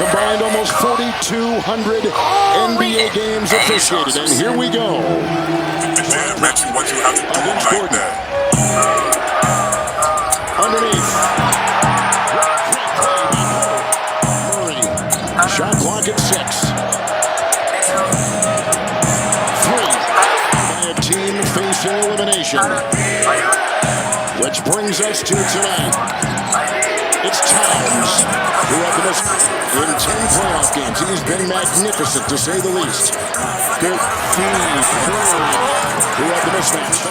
combined almost 4,200 NBA games officiated. And here we go. Against Gordon. Underneath. Murray. Shot clock at 6. 3 by a team facing elimination. Which brings us to tonight. It's Towns, who had the most in 10 playoff games. He's been magnificent, to say the least. Good feed. Who had the mismatch.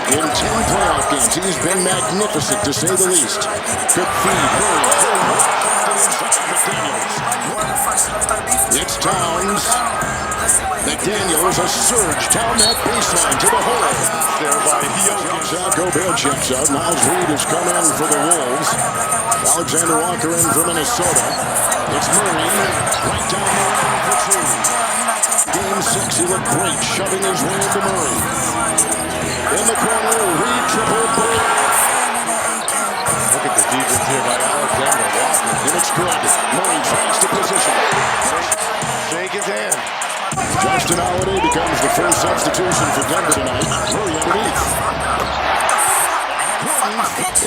In 10 playoff games, he's been magnificent, to say the least. Good feed. It's Towns. McDaniels, a surge down that baseline to the hole. There by Jokic. Gobert checks out. Miles Reed has come in for the Wolves. Alexander Walker in for Minnesota. It's Murray right down the line for 2. Game 6, he looked great, shoving his way into Murray. In the corner, Reed triple play. Look at the defense here by Alexander Walker. And it's good. Murray tries to position. Shake his hand. Justin Holiday becomes the first substitution for Denver tonight. Murray underneath.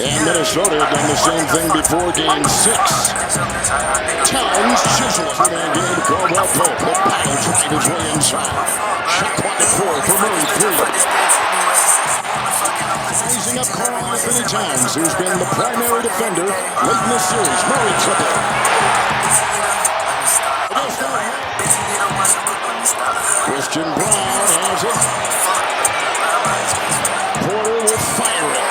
And Minnesota had done the same thing before game 6. Towns chisels for that game. Caldwell Pope. The battle trying his way inside. Shot clock at 4 for Murray. 3. Raising up Carl Anthony Towns, who's been the primary defender late in the series. Murray triple. Christian Brown has it. Porter will fire it.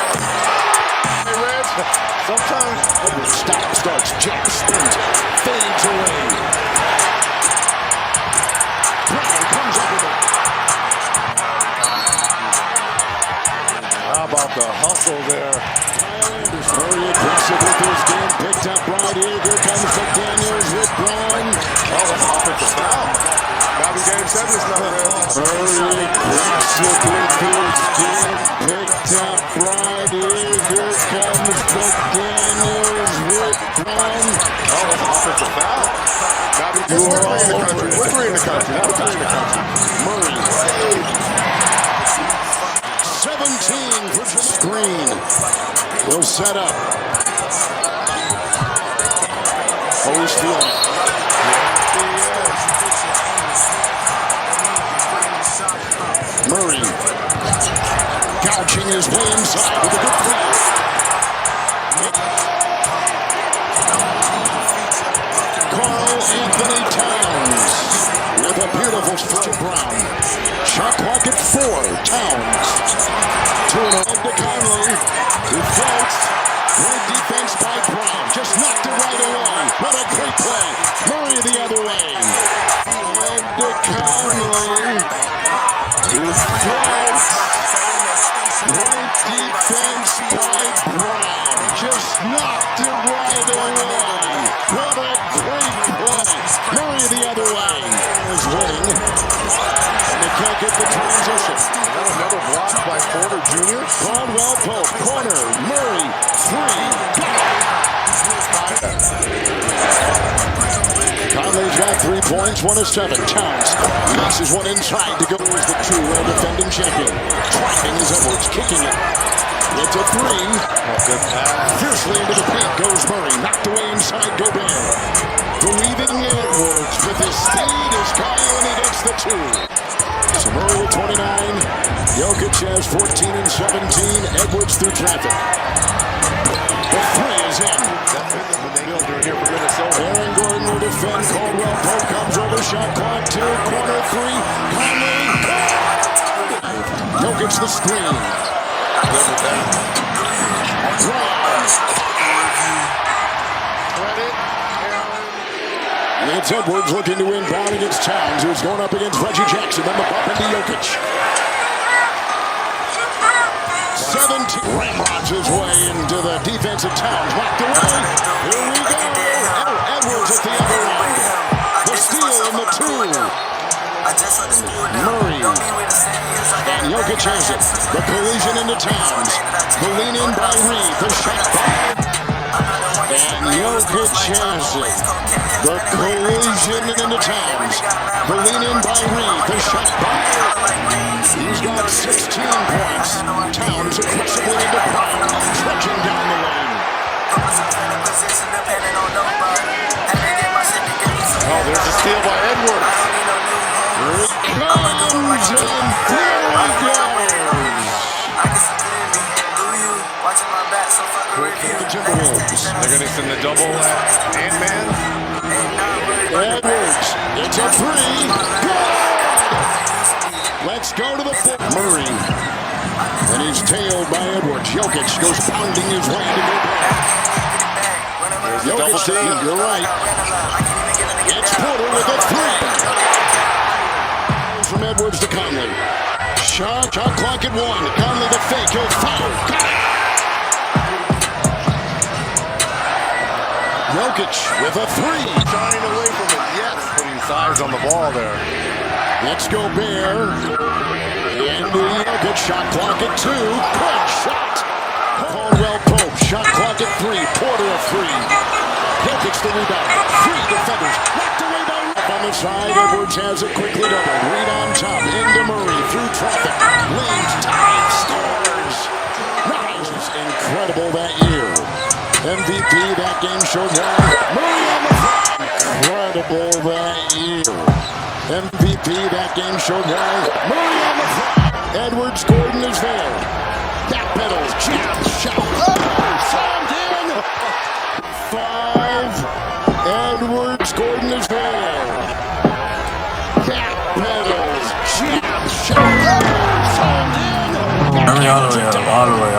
Sometimes stop, starts, jump, spins, fades away. Brown comes up with it. how about the hustle there? Very aggressive with his game. Picked up right here. Here comes McDaniels with Brown. Oh, that's offensive foul. Now the game 7 is not there. Very aggressive with his game. Picked up right here. Here comes McDaniels with Brown. Oh, that's offensive foul. Now the game 3 in the country. We're 3 in the country. Now 3 in the country. Murray. 17 for the screen. Will set up. Always feeling it. Murray gouging his way inside with a good play. Carl Anthony Towns with a beautiful spot to Brown. Shot clock at 4. Towns. 2-0 to Conley. He floats. Great defense by Brown. Just knocked it right away. What a great play. Murray the other way. And to Conley. He floats. Great defense by Brown. Just knocked it right away. What a great play. Murray the other way. Is winning. And they can't get the transition. Another block by Porter Jr. Caldwell Pope, corner, Murray, 3. Conley's got 3 points, 1 of 7. Towns passes one inside to go as the true world defending champion. Driving is Edwards, kicking it. It's a 3. Good pass. Fiercely into the paint goes Murray, knocked away inside Gobert. Believing Edwards with his speed is Kyle, and he gets the 2. So Murray with 29, Jokic has 14 and 17, Edwards through traffic. The 3 is in. Aaron Gordon will defend, Caldwell Pope comes over, shot clock 2, corner 3, Conley, Jokic the screen. And it's Edwards looking to win Brown against Towns, who's going up against Reggie Jackson. Then the bump into Jokic. 17. Ramrods his way into the defensive Towns. Knocked away. Here we go. Edwards at the other end. The steal and the 2. Murray. And Jokic has it. The collision into Towns. The lean in by Reed. The shot by. And Jokic has it. The collision into Towns. The lean in by Reed. The shot by. He's got 16 points. Towns aggressively into Brown, stretching down the lane. Oh, there's a steal by Edwards. Here it comes, and there it goes. The Timberwolves. They're going to send the double Ant-Man. Edwards, it's a three. Good! Let's go to the foot. Murray. And he's tailed by Edwards. Jokic goes pounding his way to go back. There's the double Jokic, team. you're right. It's Porter with a three. From Edwards to Conley. Shot clock at 1. Conley the fake. He'll foul. Got it. Jokic with a three. Shining away from it. Yes. Putting size on the ball there. Let's go Bear. And Jokic shot clock at 2. Good shot. Caldwell Pope shot clock at 3. Porter a 3. Jokic the rebound. 3 defenders. Knocked away by Up on the side. Edwards has it quickly doubled. Reed on top. Into Murray. Through traffic. Lanes. Time. Scores. Rises. Incredible that year. MVP that game showed why. Murray on the front. Incredible that year. MVP that game showed why. Murray on the front. Edwards, Gordon is there. Back pedals, jab, shot. Slammed in. 5. Edwards, Gordon is there. Back pedals, jab, shot. Slammed in. All the way.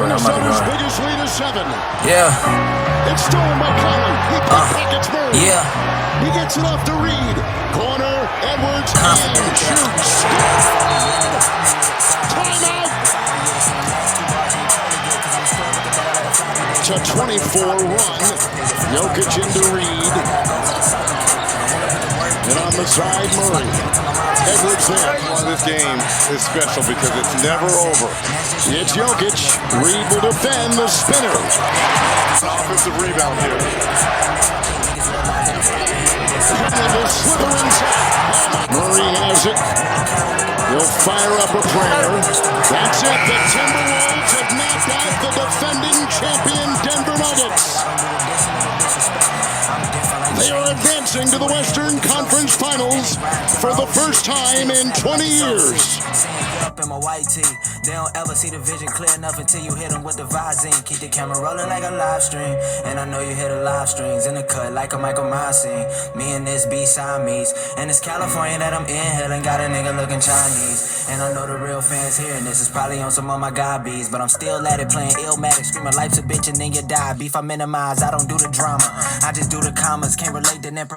Minnesota's biggest lead is 7. Yeah. It's stolen by Conley. He pockets Murray. Yeah. He gets it off to Reed. Corner, Edwards, and shoots. Timeout. It's a 24 run. Jokic into Reed. And on the side, Murray. Edwards there. This game is special because it's never over. It's Jokic. Reed will defend the spinner. Offensive rebound here. Will slither inside. Murray has it. He'll fire up a prayer. That's it. The Timberwolves have knocked out the defending champion Denver Nuggets. They are advancing to the Western Conference Finals for the first time in 20 years. Up in my white tee, they don't ever see the vision clear enough until you hit them with the Visine. Keep the camera rolling like a live stream, and I know you hear the live strings in the cut like a Michael Myers scene. Me and this B-side meets, and it's California that I'm inhaling. Got a nigga looking Chinese, and I know the real fans hearing this is probably on some of my God beats, but I'm still at it playing Illmatic, screaming life's a bitch and then you die. Beef I minimize, I don't do the drama, I just do the commas. Can't relate to